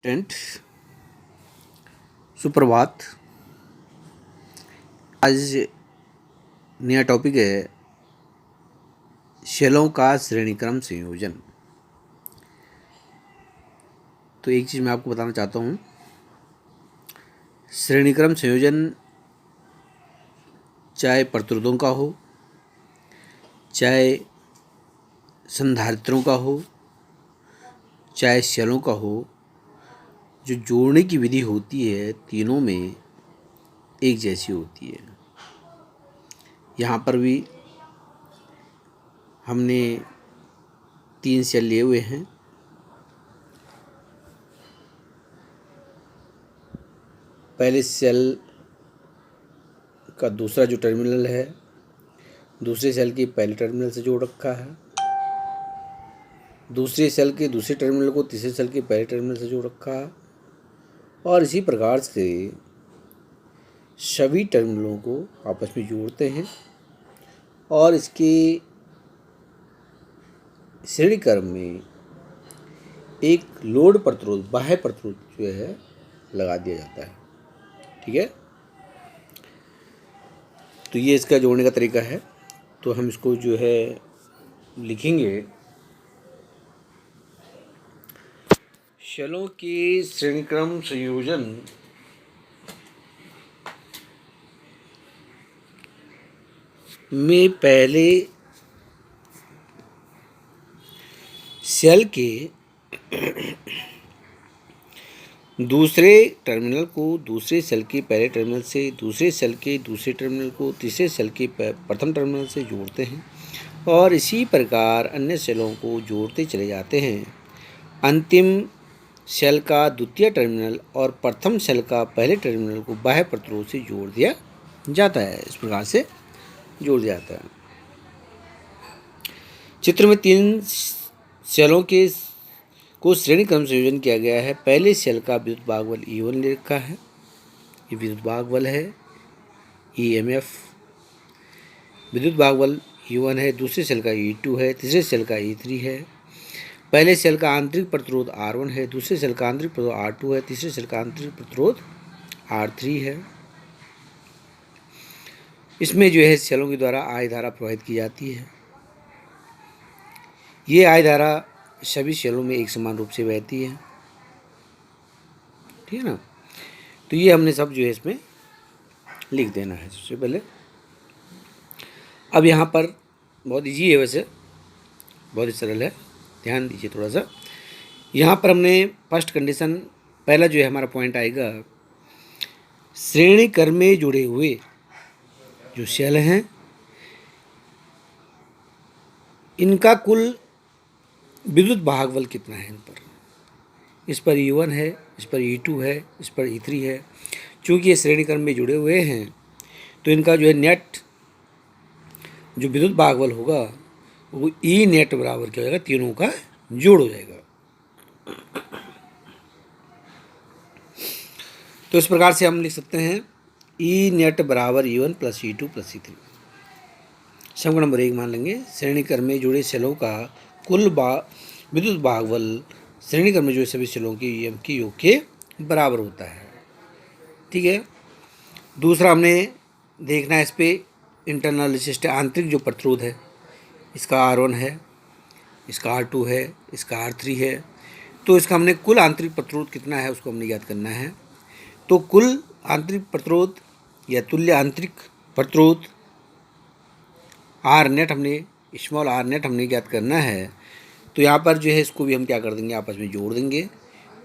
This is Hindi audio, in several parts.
टेंट सुप्रभात। आज नया टॉपिक है शैलों का श्रेणीक्रम संयोजन। तो एक चीज़ मैं आपको बताना चाहता हूँ, श्रेणीक्रम संयोजन चाहे प्रतिरोधों का हो, चाहे संधारित्रों का हो, चाहे शैलों का हो, जो जोड़ने की विधि होती है तीनों में एक जैसी होती है। यहाँ पर भी हमने 3 सेल लिए हुए हैं। पहले सेल का दूसरा जो टर्मिनल है दूसरे सेल के पहले टर्मिनल से जोड़ रखा है, दूसरे सेल के दूसरे टर्मिनल को तीसरे सेल के पहले टर्मिनल से जोड़ रखा है, और इसी प्रकार से सभी टर्मिनलों को आपस में जोड़ते हैं और इसके श्रेणी क्रम में एक लोड प्रतिरोध, बाह्य प्रतिरोध जो है लगा दिया जाता है। ठीक है, तो ये इसका जोड़ने का तरीका है। तो हम इसको जो है लिखेंगे, शैलों के श्रेणीक्रम संयोजन में पहले सेल के दूसरे टर्मिनल को दूसरे सेल के पहले टर्मिनल से, दूसरे सेल के दूसरे टर्मिनल को तीसरे सेल के प्रथम टर्मिनल से जोड़ते हैं और इसी प्रकार अन्य सेलों को जोड़ते चले जाते हैं। अंतिम सेल का द्वितीय टर्मिनल और प्रथम सेल का पहले टर्मिनल को बाह्य प्रतिरोध से जोड़ दिया जाता है। इस प्रकार से जोड़ दिया जाता है। चित्र में 3 सेलों के को श्रेणी क्रम संयोजन किया गया है। पहले सेल का विद्युत भागबल E1 ले रखा है, ये विद्युत भागबल है। EMF विद्युत भागबल E1 है, दूसरे सेल का E2 है, तीसरे सेल का E3 है। पहले सेल का आंतरिक प्रतिरोध R1 है, दूसरे सेल का आंतरिक प्रतिरोध R2 है, तीसरे सेल का आंतरिक प्रतिरोध R3 है। इसमें जो है सेलों के द्वारा I धारा प्रवाहित की जाती है। ये I धारा सभी सेलों में एक समान रूप से बहती है। ठीक है ना। तो ये हमने सब जो है इसमें लिख देना है सबसे पहले। अब यहाँ पर बहुत इजी है, वैसे बहुत ही सरल है, ध्यान दीजिए थोड़ा सा। यहाँ पर हमने फर्स्ट कंडीशन, पहला जो है हमारा पॉइंट आएगा, श्रेणी क्रम में जुड़े हुए जो सेल हैं इनका कुल विद्युत भागबल कितना है। इन पर, इस पर E1 है, इस पर E2 है, इस पर E3 है। चूँकि ये श्रेणी क्रम में जुड़े हुए हैं तो इनका जो है नेट जो विद्युत भागबल होगा वो E नेट बराबर क्या हो जाएगा, तीनों का जोड़ हो जाएगा। तो इस प्रकार से हम लिख सकते हैं E नेट बराबर E1 plus E2 plus E3। समीकरण नंबर 1 मान लेंगे, श्रेणी क्रम में जुड़े सेलों का कुल विद्युत भागबल श्रेणी क्रम में जुड़े सभी सेलों के EM के योग के बराबर होता है। ठीक है। दूसरा हमने देखना है इस पे इंटरनल रेजिस्टेंस, आंतरिक जो प्रतिरोध है, इसका R1 है, इसका R2 है, इसका R3 है। तो इसका हमने कुल आंतरिक प्रतिरोध कितना है उसको हमने ज्ञात करना है। तो कुल आंतरिक प्रतिरोध या तुल्य आंतरिक प्रतिरोध R नेट, हमने स्मॉल R नेट हमने ज्ञात करना है। तो यहाँ पर जो है इसको भी हम क्या कर देंगे, आपस में जोड़ देंगे।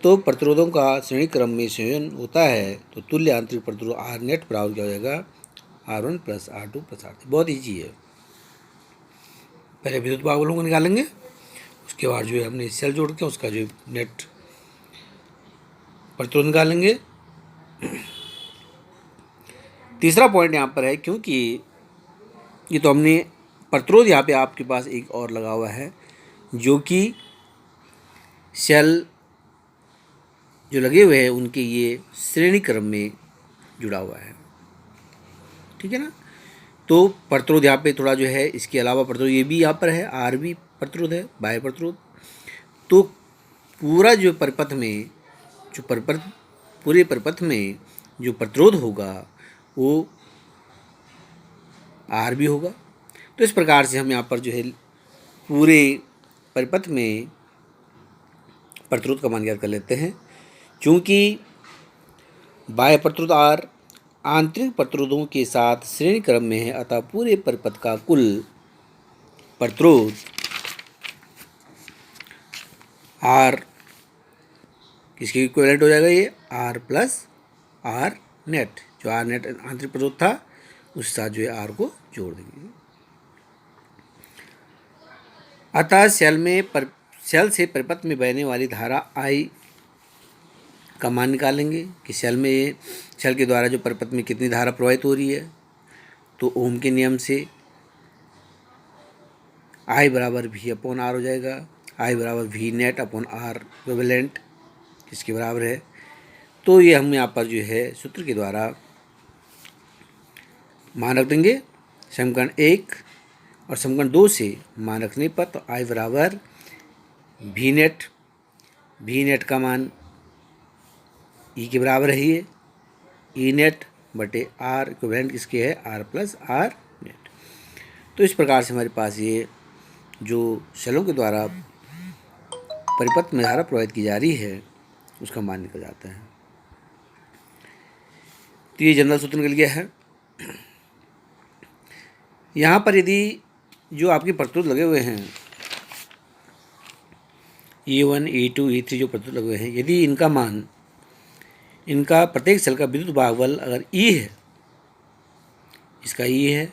तो प्रतिरोधों का श्रेणी क्रम में संयोजन होता है तो तुल्य आंतरिक प्रतिरोध R नेट बराबर क्या हो जाएगा, R1 plus R2 plus R3। बहुत ईजी है। पहले विद्युत भागबलों को निकालेंगे, उसके बाद जो है हमने सेल जोड़ के उसका जो नेट प्रतिरोध निकालेंगे। तीसरा पॉइंट यहाँ पर है, क्योंकि ये तो हमने प्रतिरोध यहाँ पे आपके पास एक और लगा हुआ है जो कि सेल जो लगे हुए हैं उनके ये श्रेणी क्रम में जुड़ा हुआ है। ठीक है ना। तो प्रतिरोध यहाँ पे थोड़ा जो है, इसके अलावा प्रतिरोध ये भी यहाँ पर है, R भी प्रतिरोध है, बाह्य प्रतिरोध। तो पूरा जो परिपथ में जो पूरे परिपथ में जो प्रतिरोध होगा वो R भी होगा। तो इस प्रकार से हम यहाँ पर जो है पूरे परिपथ में प्रतिरोध का मान ज्ञात कर लेते हैं। चूँकि बाह्य प्रतिरोध R आंतरिक प्रतिरोधों के साथ श्रेणी क्रम में है, अतः पूरे परिपथ का कुल प्रतिरोध R किसके इक्विवेलेंट हो जाएगा, ये R प्लस R नेट। जो R नेट आंतरिक प्रतिरोध था उसके साथ जो है R को जोड़ देंगे। अतः सेल से परिपथ में बहने वाली धारा I का मान निकालेंगे कि सेल के द्वारा जो परिपथ में कितनी धारा प्रवाहित हो रही है। तो ओम के नियम से I बराबर V अपॉन R हो जाएगा। I बराबर V net upon R equivalent किसके बराबर है। तो ये हम यहाँ पर जो है सूत्र के द्वारा मान रख देंगे समीकरण 1 और समीकरण 2 से मान रखने पर। तो I बराबर V नेट का मान E के बराबर है, ये E नेट बटे R इक्विवेलेंट किसके है, R प्लस R नेट। तो इस प्रकार से हमारे पास ये जो सेलों के द्वारा परिपथ में धारा प्रवाहित की जा रही है उसका मान निकल जाता है। तो ये जनरल सूत्र निकल गया है। यहाँ पर यदि जो आपके प्रतिरोध लगे हुए हैं E1, E2, E3 जो प्रतिरोध लगे हुए हैं, यदि इनका प्रत्येक सेल का विद्युत भागबल अगर E है, इसका E है,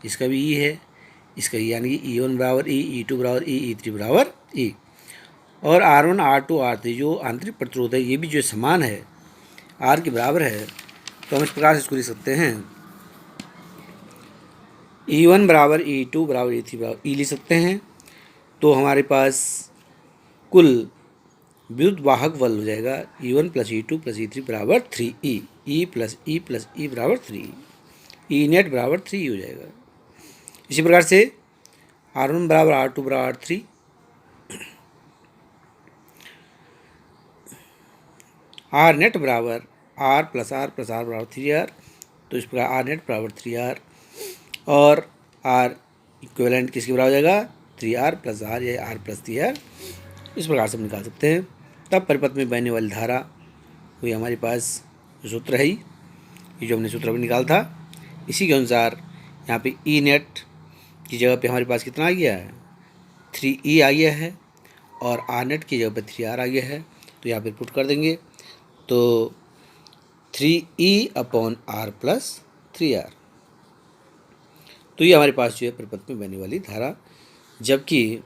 इसका भी E है, इसका E यानी कि E1 बराबर E, E2 बराबर E, E3 बराबर E, और R1, R2, R3 जो आंतरिक प्रतिरोध है ये भी जो समान है, R के बराबर है। तो हम इस प्रकार से इसको लिख सकते हैं E1 बराबर E2 बराबर E3 बराबर E लिख सकते हैं। तो हमारे पास कुल विद्युत वाहक बल हो जाएगा E1 plus E2 plus E3 बराबर 3E, E प्लस E बराबर 3E, E नेट बराबर 3E हो जाएगा। इसी प्रकार से R1 बराबर R2 बराबर 3, R नेट बराबर R प्लस R बराबर 3R। तो इस प्रकार R नेट बराबर 3R और R इक्विवेलेंट किसके बराबर हो जाएगा, 3R प्लस R या R प्लस 3R। इस प्रकार से हम निकाल सकते हैं। तब परिपथ में बहने वाली धारा हुई हमारे पास जो सूत्र है, ये जो हमने सूत्र अभी निकाला था, इसी के अनुसार यहाँ पे E नेट की जगह पे हमारे पास कितना आ गया है, 3E आ गया है, और R नेट की जगह पे 3R आ गया है। तो यहाँ पे पुट कर देंगे तो 3E upon R plus 3R। तो ये हमारे पास जो है परिपथ में बहने वाली धारा, जबकि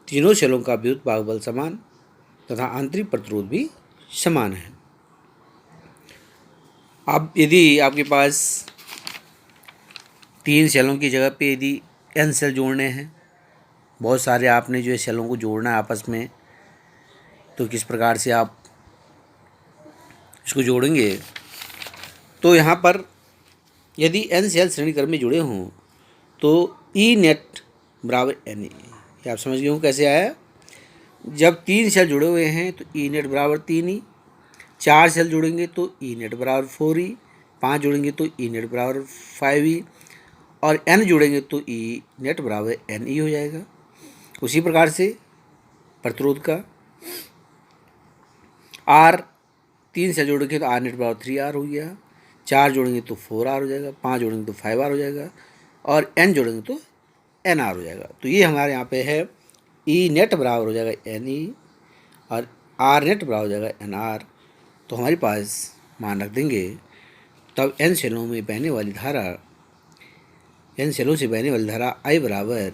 तीनों सेलों का विद्युत भागबल समान तथा आंतरिक प्रतिरोध भी समान है। अब यदि आपके पास 3 सेलों की जगह पे यदि n सेल जोड़ने हैं, बहुत सारे आपने जो है सेलों को जोड़ना है आपस में, तो किस प्रकार से आप इसको जोड़ेंगे। तो यहाँ पर यदि n सेल श्रेणी क्रम में जुड़े हों तो E नेट बराबर NE, ये आप समझ गए हो कैसे आया। जब 3 सेल जुड़े हुए हैं तो E नेट बराबर 3E, 4 सेल जुड़ेंगे तो E नेट बराबर 4E, 5 जुड़ेंगे तो E नेट बराबर 5E, और n जुड़ेंगे तो E नेट बराबर NE हो जाएगा। उसी प्रकार से प्रतिरोध का R 3 सेल जोड़ेंगे तो R नेट बराबर 3R हो गया, 4 जोड़ेंगे तो 4R हो जाएगा, 5 जोड़ेंगे तो 5R हो जाएगा, और n जोड़ेंगे तो NR हो जाएगा। तो ये हमारे यहाँ पे है E नेट बराबर हो जाएगा NE और R नेट बराबर हो जाएगा NR। तो हमारे पास मान रख देंगे, तब n सेलों में बहने वाली धारा, n सेलों से बहने वाली धारा I बराबर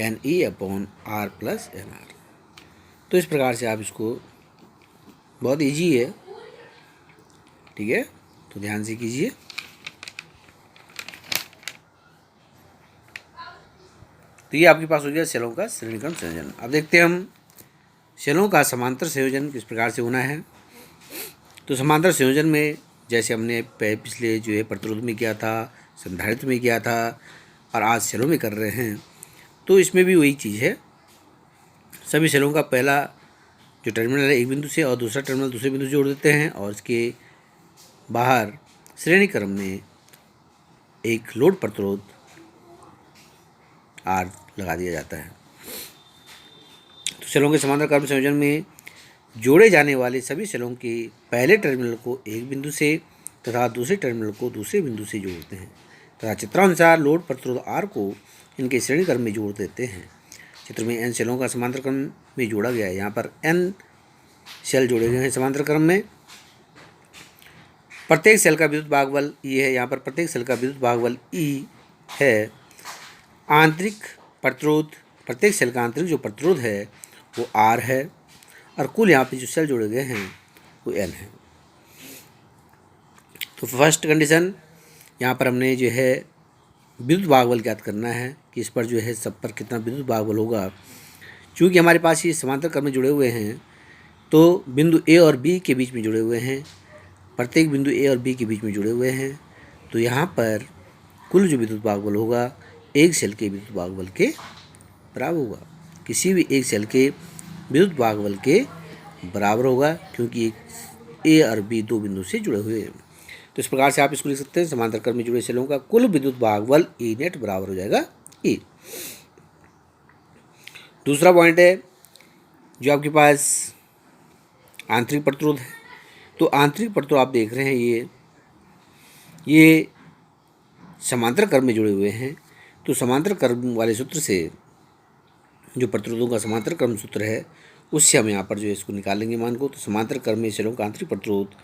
NE upon R plus NR। तो इस प्रकार से आप इसको, बहुत इजी है, ठीक है, तो ध्यान से कीजिए। तो ये आपके पास हो गया सेलों का श्रेणीक्रम संयोजन। अब देखते हैं हम सेलों का समांतर संयोजन किस प्रकार से होना है। तो समांतर संयोजन में जैसे हमने पिछले जो है प्रतिरोध में किया था, संधारित्र में किया था, और आज सेलों में कर रहे हैं, तो इसमें भी वही चीज़ है। सभी सेलों का पहला जो टर्मिनल है एक बिंदु से और दूसरा टर्मिनल दूसरे बिंदु से जोड़ देते हैं और इसके बाहर श्रेणी क्रम में एक लोड प्रतिरोध R लगा दिया जाता है। तो सेलों के समांतर क्रम संयोजन में जोड़े जाने वाले सभी सेलों के पहले टर्मिनल को एक बिंदु से तथा दूसरे टर्मिनल को दूसरे बिंदु से जोड़ते हैं तथा चित्रानुसार लोड प्रतिरोध R को इनके श्रेणी क्रम में जोड़ देते हैं। चित्र में n सेलों का समांतर क्रम में जोड़ा गया है। यहाँ पर n सेल जोड़े गए हैं समांतर क्रम में। प्रत्येक सेल का विद्युत भागबल E है। यहाँ पर प्रत्येक सेल का विद्युत भागबल E है। आंतरिक प्रतिरोध, प्रत्येक सेल का आंतरिक जो प्रतिरोध है वो R है और कुल यहाँ पे जो सेल जोड़े गए हैं वो N है। तो फर्स्ट कंडीशन यहाँ पर हमने जो है विद्युत भागबल ज्ञात करना है कि इस पर जो है सब पर कितना विद्युत भागबल होगा। चूँकि हमारे पास ये समांतर क्रम में जुड़े हुए हैं तो बिंदु A और B के बीच में जुड़े हुए हैं, प्रत्येक बिंदु A और B के बीच में जुड़े हुए हैं, तो यहाँ पर कुल जो विद्युत भागबल होगा एक सेल के विद्युत भागबल के बराबर होगा। किसी भी एक सेल के विद्युत भागबल के बराबर होगा क्योंकि A और B दो बिंदु से जुड़े हुए हैं। तो इस प्रकार से आप इसको लिख सकते हैं, समांतर क्रम में जुड़े सेलों का कुल विद्युत भागबल E नेट बराबर हो जाएगा E। दूसरा पॉइंट है जो आपके पास आंतरिक प्रतिरोध है। तो आंतरिक प्रतिरोध आप देख रहे हैं ये समांतर क्रम में जुड़े हुए हैं। तो समांतर क्रम वाले सूत्र से जो प्रतिरोधों का समांतर क्रम सूत्र है उससे हम यहाँ पर जो है इसको निकाल लेंगे मान को। तो समांतर क्रम में सेलों का आंतरिक प्रतिरोध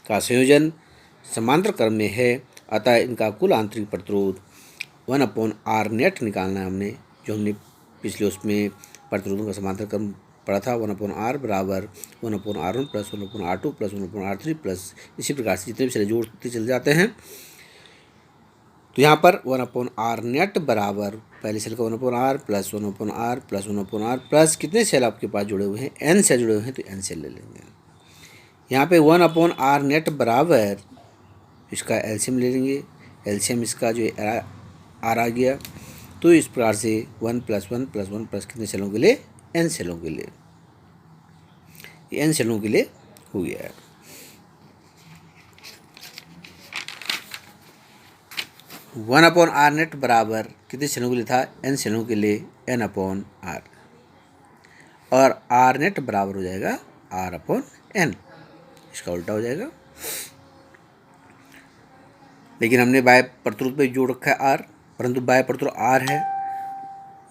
का संयोजन समांतर क्रम में है, अतः इनका कुल आंतरिक प्रतिरोध 1/R नेट निकालना है हमने, जो हमने पिछले उसमें प्रतिरोधों का समांतर क्रम पढ़ा था। 1/R बराबर 1/R1 plus 1/R2 plus 1/R3 plus इसी प्रकार से जितने भी सेल जोड़ते चले जाते हैं। तो यहाँ पर 1/R नेट बराबर पहले सेल का 1/R plus 1/R plus 1/R plus कितने सेल आपके पास जुड़े हुए हैं, n सेल जुड़े हुए हैं तो n सेल ले लेंगे। यहाँ पे 1/R नेट बराबर इसका एलसीएम ले लेंगे, एलसीएम इसका जो R आ गया। तो इस प्रकार से 1 + 1 + 1 प्लस कितने सेलों के लिए, n सेलों के लिए, n सेलों के लिए हो गया है। वन अपॉन R नेट बराबर कितने सेलों के लिए था, n सेलों के लिए n/R और R नेट बराबर हो जाएगा R/n, इसका उल्टा हो जाएगा। लेकिन हमने बाह्य प्रतिरोध पे जोड़ रखा है R, परंतु बाह्य प्रतिरोध R है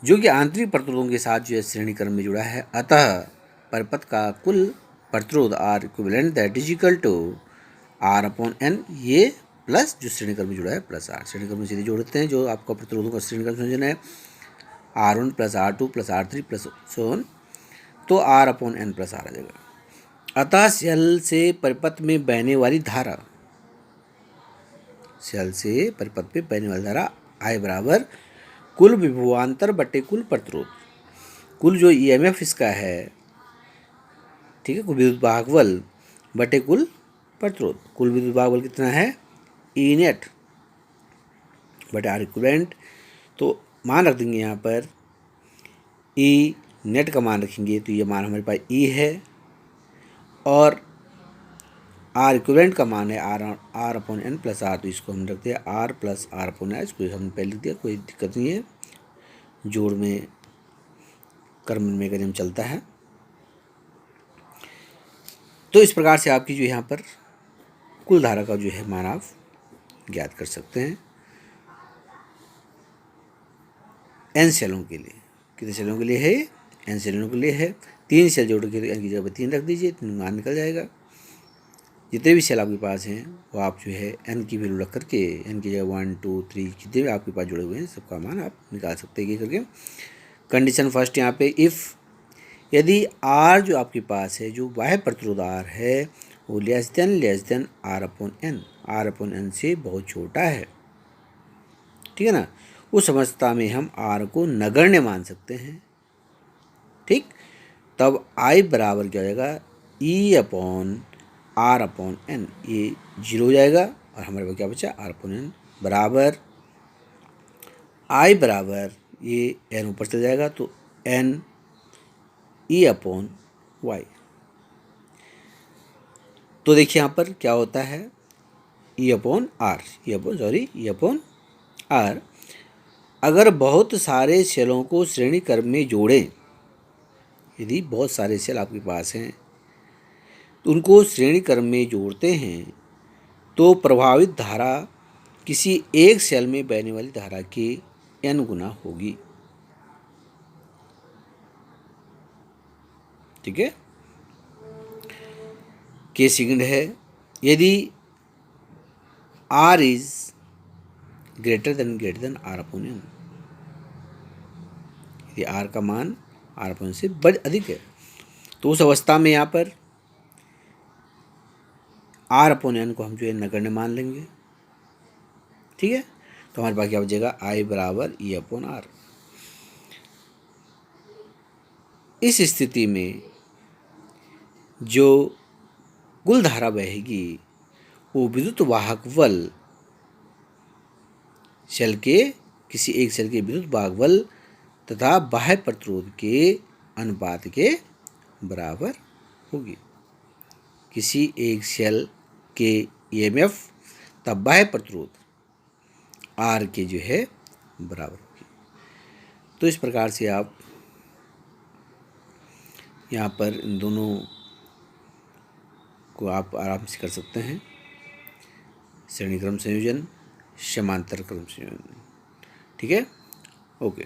जो कि आंतरिक प्रतिरोधों के साथ जो है श्रेणी क्रम में जुड़ा है, अतः परिपथ का कुल प्रतिरोध R equivalent that is equal to R/n, ये प्लस जो श्रेणी क्रम में जुड़ा है प्लस R। श्रेणी क्रम में सीधे जोड़ते हैं जो आपका प्रतिरोधों का श्रेणी क्रम संयोजन है R1 + R2 + R3 plus so on, तो R/n + R आ जाएगा। अतः सेल से परिपथ में बहने वाली धारा, सेल से परिपथ में बहने वाली धारा I बराबर कुल विभवांतर बटे कुल प्रतिरोध, कुल जो EMF इसका है, ठीक है, कुल विद्युत भागबल बटे कुल प्रतिरोध। कुल विद्युत भागबल कितना है, E नेट बटे R इक्विवेलेंट। तो मान रख देंगे यहाँ पर E नेट का मान रखेंगे तो ये मान हमारे पास E है और R इक्विवेलेंट का मान है R/n + R, तो इसको हम रखते हैं R + R/n, इसको हमने पहले लिख दिया, कोई दिक्कत नहीं है, जोड़ में क्रम में नियम चलता है। तो इस प्रकार से आपकी जो यहाँ पर कुल धारा का जो है मान आप ज्ञात कर सकते हैं n सेलों के लिए। कितने सेलों के लिए है, n सेलों के लिए है। 3 सेल जोड़ के n की जगह 3 रख दीजिए, 3 मान निकल जाएगा। जितने भी सेल आपके पास हैं वो आप जो है n की वैल्यू रख करके n की जगह 1 2 3 जितने भी आपके पास जुड़े हुए हैं सबका मान आप निकाल सकते हैं ये करके। कंडीशन फर्स्ट यहाँ पे इफ़, यदि R जो आपके पास है, जो बाह्य प्रतिरोध R है, वो लेस देन R/n, R/n से बहुत छोटा है, ठीक है ना, उस अवस्था में हम R को नगण्य मान सकते हैं, ठीक। तब I बराबर क्या हो जाएगा, E/R/n, ये 0 हो जाएगा और हमारे पास क्या बचा, R/n बराबर I बराबर ये n ऊपर चल जाएगा तो n E/y, तो देखिए यहाँ पर क्या होता है, ई अपॉन आर। अगर बहुत सारे सेलों को श्रेणी क्रम में जोड़ें, यदि बहुत सारे सेल आपके पास हैं तो उनको श्रेणी क्रम में जोड़ते हैं तो प्रभावित धारा किसी एक सेल में बहने वाली धारा के n गुना होगी। ठीक है। केस सेकंड है, यदि R is greater than R upon n, यदि R का मान R अपॉन से बड़ अधिक है तो उस अवस्था में यहाँ पर R अपॉन एन को हम जो है नगण्य मान लेंगे। ठीक है। तो हमारे पास क्या बचेगा, I बराबर ई अपॉन आर। इस स्थिति में जो कुल धारा बहेगी वो विद्युत वाहक बल सेल के, किसी एक सेल के विद्युत वाहक बल तथा बाह्य प्रतिरोध के अनुपात के बराबर होगी। किसी एक सेल के ईएमएफ तथा बाह्य प्रतिरोध आर के जो है बराबर होगी। तो इस प्रकार से आप यहाँ पर इन दोनों को आप आराम से कर सकते हैं, श्रेणी क्रम संयोजन, समांतर क्रम संयोजन। ठीक है, ओके।